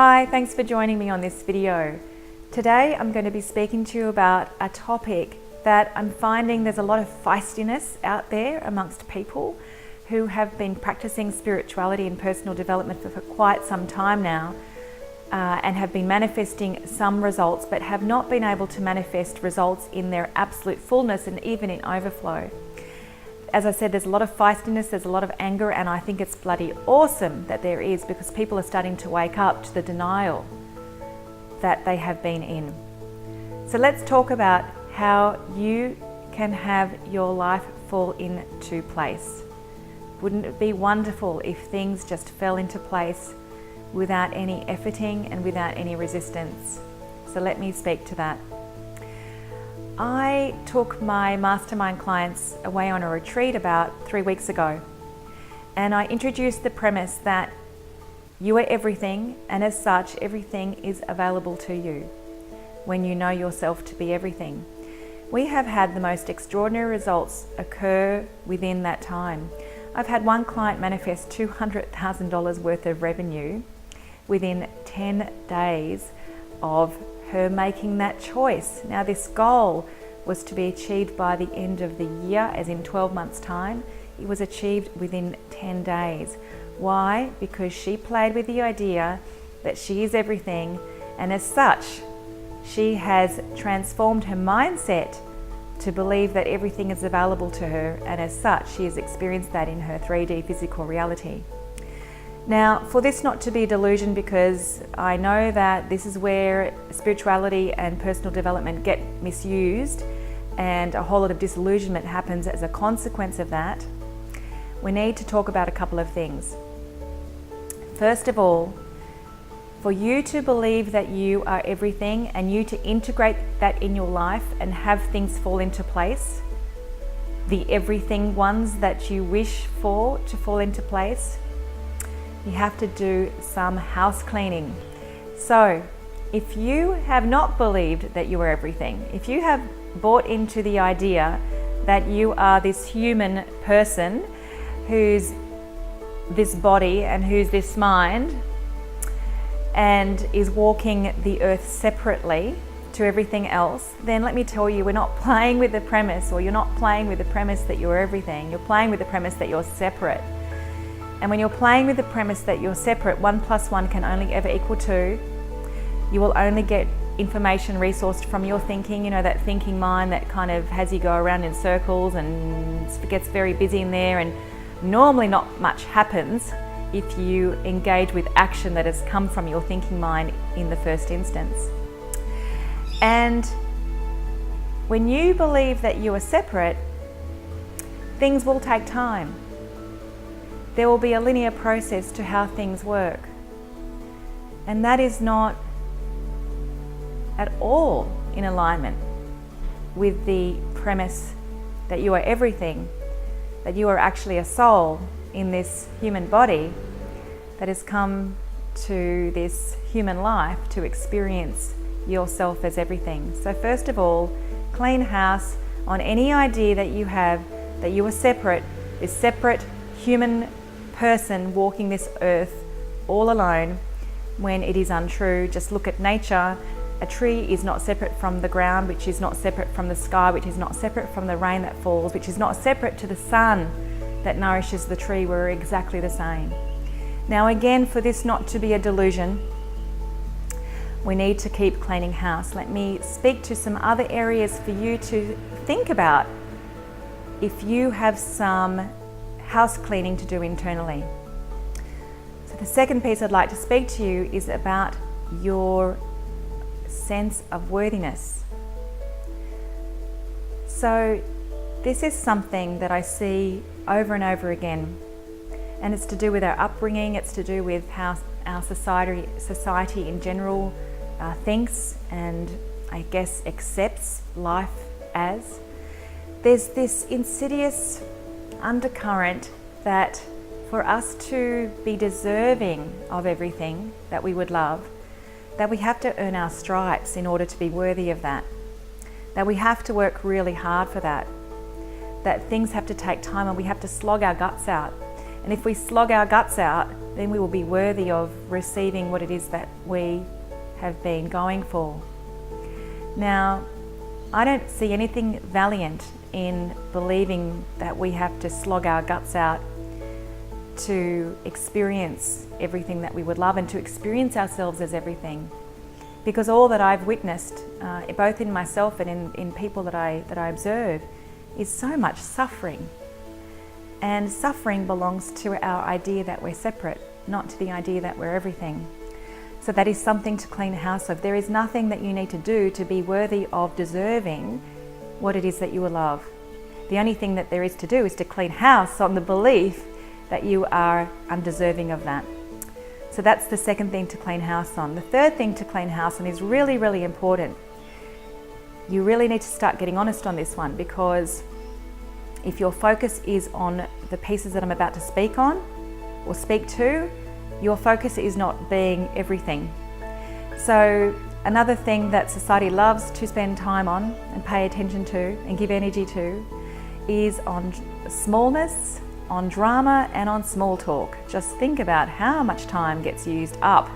Hi, thanks for joining me on this video. Today I'm going to be speaking to you about a topic that I'm finding there's a lot of feistiness out there amongst people who have been practicing spirituality and personal development for quite some time now and have been manifesting some results but have not been able to manifest results in their absolute fullness and even in overflow. As I said, there's a lot of feistiness, there's a lot of anger, and I think it's bloody awesome that there is, because people are starting to wake up to the denial that they have been in. So let's talk about how you can have your life fall into place. Wouldn't it be wonderful if things just fell into place without any efforting and without any resistance? So let me speak to that. I took my mastermind clients away on a retreat about 3 weeks ago, and I introduced the premise that you are everything, and as such everything is available to you when you know yourself to be everything. We have had the most extraordinary results occur within that time. I've had one client manifest $200,000 worth of revenue within 10 days of her making that choice. Now, this goal was to be achieved by the end of the year, as in 12 months' time. It was achieved within 10 days. Why? Because she played with the idea that she is everything, and as such, she has transformed her mindset to believe that everything is available to her, and as such, she has experienced that in her 3D physical reality. Now, for this not to be a delusion, because I know that this is where spirituality and personal development get misused and a whole lot of disillusionment happens as a consequence of that, we need to talk about a couple of things. First of all, for you to believe that you are everything and you to integrate that in your life and have things fall into place, the everything ones that you wish for to fall into place, you have to do some house cleaning. So if you have not believed that you are everything, if you have bought into the idea that you are this human person who's this body and who's this mind and is walking the earth separately to everything else, then let me tell you, we're not playing with the premise, or you're not playing with the premise that you're everything. You're playing with the premise that you're separate. And when you're playing with the premise that you're separate, 1 + 1 can only ever equal 2. You will only get information resourced from your thinking, you know, that thinking mind that kind of has you go around in circles and gets very busy in there, and normally not much happens if you engage with action that has come from your thinking mind in the first instance. And when you believe that you are separate, things will take time. There will be a linear process to how things work. And that is not at all in alignment with the premise that you are everything, that you are actually a soul in this human body that has come to this human life to experience yourself as everything. So first of all, clean house on any idea that you have that you are separate, this separate human person walking this earth all alone, when it is untrue. Just look at nature. A tree is not separate from the ground, which is not separate from the sky, which is not separate from the rain that falls, which is not separate to the sun that nourishes the tree. We're exactly the same. Now again, for this not to be a delusion, we need to keep cleaning house. Let me speak to some other areas for you to think about if you have some house cleaning to do internally. So the second piece I'd like to speak to you is about your sense of worthiness. So this is something that I see over and over again, and it's to do with our upbringing, it's to do with how our society in general thinks and I guess accepts life as. There's this insidious undercurrent that for us to be deserving of everything that we would love, that we have to earn our stripes in order to be worthy of that we have to work really hard for that things have to take time and we have to slog our guts out. And if we slog our guts out, then we will be worthy of receiving what it is that we have been going for. Now, I don't see anything valiant in believing that we have to slog our guts out to experience everything that we would love and to experience ourselves as everything. Because all that I've witnessed, both in myself and in people that I observe, is so much suffering. And suffering belongs to our idea that we're separate, not to the idea that we're everything. So that is something to clean house of. There is nothing that you need to do to be worthy of deserving what it is that you will love. The only thing that there is to do is to clean house on the belief that you are undeserving of that. So that's the second thing to clean house on. The third thing to clean house on is really, really important. You really need to start getting honest on this one, because if your focus is on the pieces that I'm about to speak on or speak to, your focus is not being everything. So another thing that society loves to spend time on and pay attention to and give energy to is on smallness, on drama, and on small talk. Just think about how much time gets used up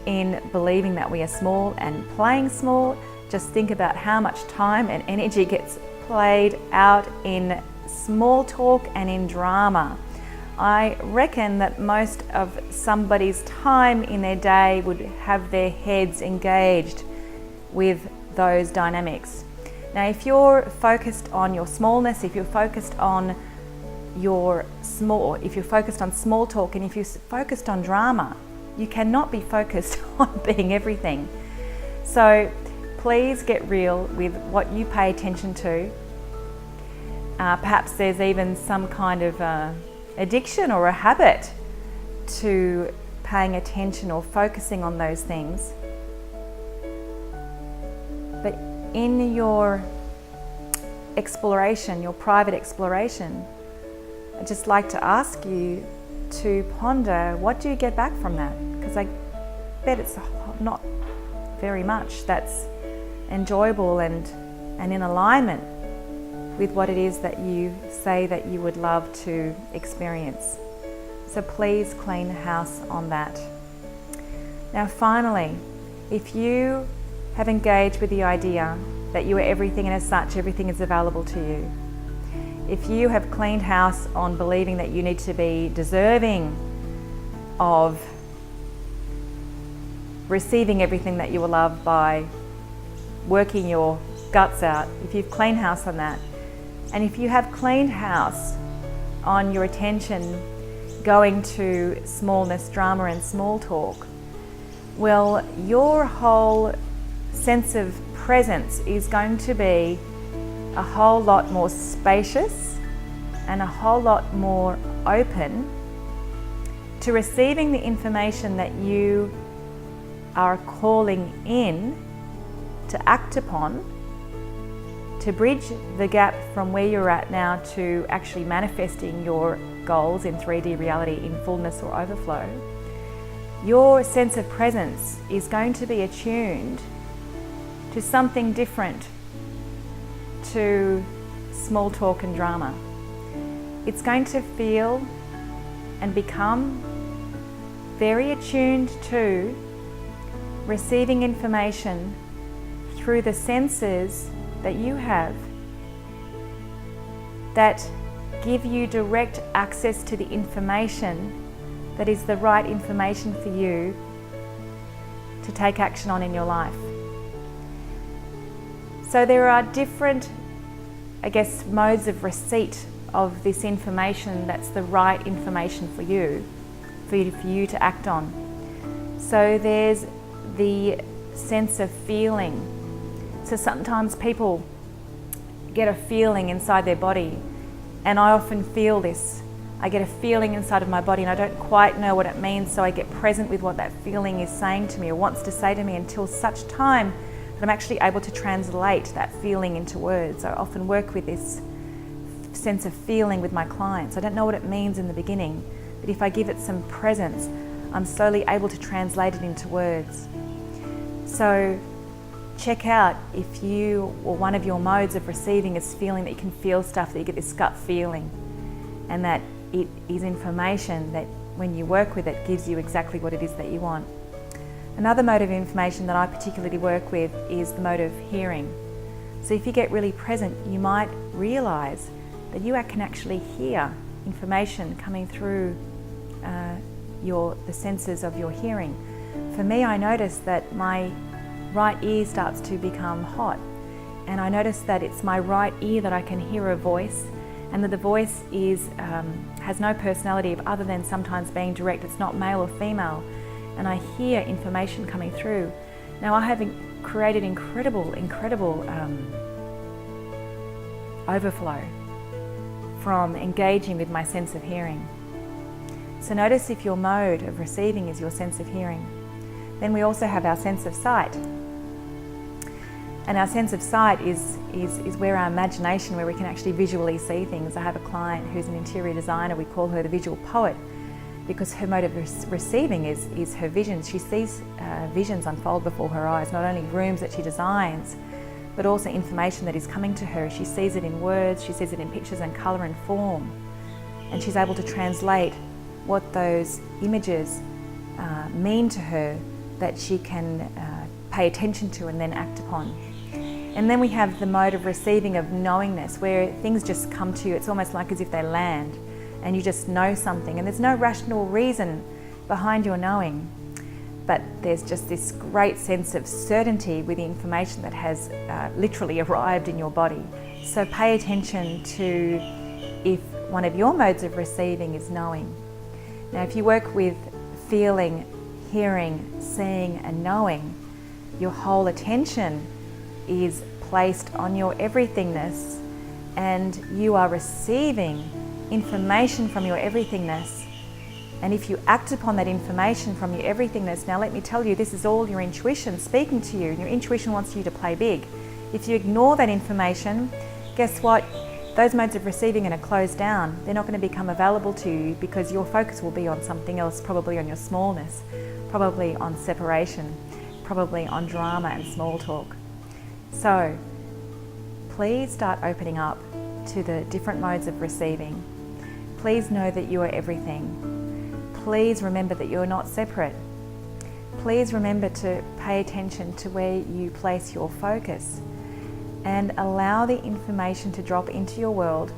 in believing that we are small and playing small. Just think about how much time and energy gets played out in small talk and in drama. I reckon that most of somebody's time in their day would have their heads engaged with those dynamics. Now, if you're focused on your smallness, if you're focused on if you're focused on small talk, and if you're focused on drama, you cannot be focused on being everything. So please get real with what you pay attention to. Perhaps there's even some kind of addiction or a habit to paying attention or focusing on those things. But in your exploration, your private exploration, I'd just like to ask you to ponder, what do you get back from that? Because I bet it's not very much that's enjoyable and in alignment with what it is that you say that you would love to experience. So please clean house on that. Now finally, if you have engaged with the idea that you are everything and as such everything is available to you, if you have cleaned house on believing that you need to be deserving of receiving everything that you will love by working your guts out, if you've cleaned house on that, and if you have cleaned house on your attention going to smallness, drama and small talk, well, your whole sense of presence is going to be a whole lot more spacious and a whole lot more open to receiving the information that you are calling in to act upon, to bridge the gap from where you're at now to actually manifesting your goals in 3D reality in fullness or overflow. Your sense of presence is going to be attuned to something different to small talk and drama. It's going to feel and become very attuned to receiving information through the senses that you have that give you direct access to the information that is the right information for you to take action on in your life. So there are different, modes of receipt of this information that's the right information for you to act on. So there's the sense of feeling. So sometimes people get a feeling inside their body, and I often feel this. I get a feeling inside of my body and I don't quite know what it means, so I get present with what that feeling is saying to me or wants to say to me until such time that I'm actually able to translate that feeling into words. I often work with this sense of feeling with my clients. I don't know what it means in the beginning, but if I give it some presence, I'm slowly able to translate it into words. So check out if you or one of your modes of receiving is feeling that you can feel stuff, that you get this gut feeling, and that it is information that when you work with it gives you exactly what it is that you want. Another mode of information that I particularly work with is the mode of hearing. So if you get really present, you might realize that you can actually hear information coming through the senses of your hearing. For me, I notice that my right ear starts to become hot, and I notice that it's my right ear that I can hear a voice, and that the voice has no personality other than sometimes being direct. It's not male or female, and I hear information coming through. Now, I have created incredible overflow from engaging with my sense of hearing. So notice if your mode of receiving is your sense of hearing. Then we also have our sense of sight. And our sense of sight is where our imagination, where we can actually visually see things. I have a client who's an interior designer. We call her the visual poet because her mode of receiving is her visions. She sees visions unfold before her eyes, not only rooms that she designs, but also information that is coming to her. She sees it in words, she sees it in pictures and colour and form. And she's able to translate what those images mean to her, that she can pay attention to and then act upon. And then we have the mode of receiving of knowingness, where things just come to you. It's almost like as if they land and you just know something, and there's no rational reason behind your knowing, but there's just this great sense of certainty with the information that has literally arrived in your body. So pay attention to if one of your modes of receiving is knowing. Now, if you work with feeling, hearing, seeing and knowing, your whole attention is placed on your everythingness, and you are receiving information from your everythingness. And if you act upon that information from your everythingness, now let me tell you, this is all your intuition speaking to you, and your intuition wants you to play big. If you ignore that information, guess what? Those modes of receiving are going to close down. They're not going to become available to you because your focus will be on something else, probably on your smallness, probably on separation, probably on drama and small talk. So please start opening up to the different modes of receiving. Please know that you are everything. Please remember that you are not separate. Please remember to pay attention to where you place your focus and allow the information to drop into your world.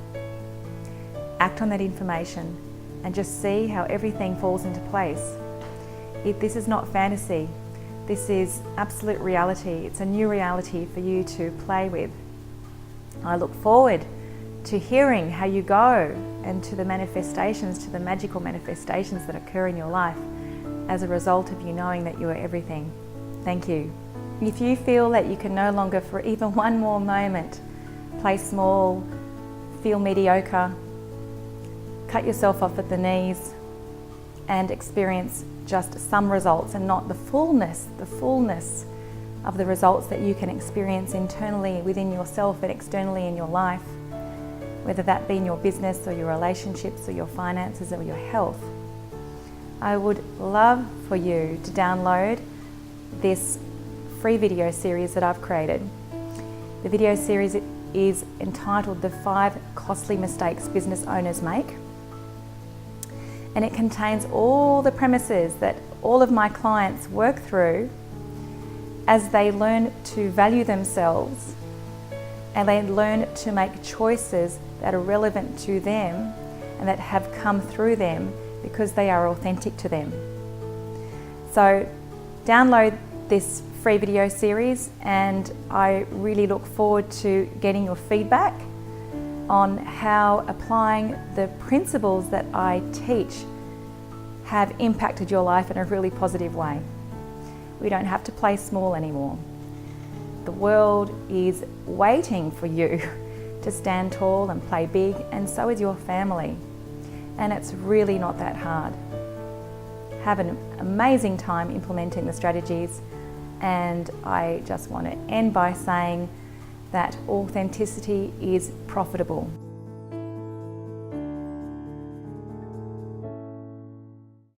Act on that information and just see how everything falls into place. This is not fantasy. This is absolute reality. It's a new reality for you to play with. I look forward to hearing how you go and to the manifestations, to the magical manifestations that occur in your life as a result of you knowing that you are everything. Thank you. If you feel that you can no longer for even one more moment play small, feel mediocre, cut yourself off at the knees and experience just some results and not the fullness of the results that you can experience internally within yourself and externally in your life, whether that be in your business or your relationships or your finances or your health. I would love for you to download this free video series that I've created. The video series is entitled The 5 Costly Mistakes Business Owners Make. And it contains all the premises that all of my clients work through as they learn to value themselves and they learn to make choices that are relevant to them and that have come through them because they are authentic to them. So download this free video series, and I really look forward to getting your feedback on how applying the principles that I teach have impacted your life in a really positive way. We don't have to play small anymore. The world is waiting for you to stand tall and play big, and so is your family. And it's really not that hard. Have an amazing time implementing the strategies, and I just want to end by saying that authenticity is profitable.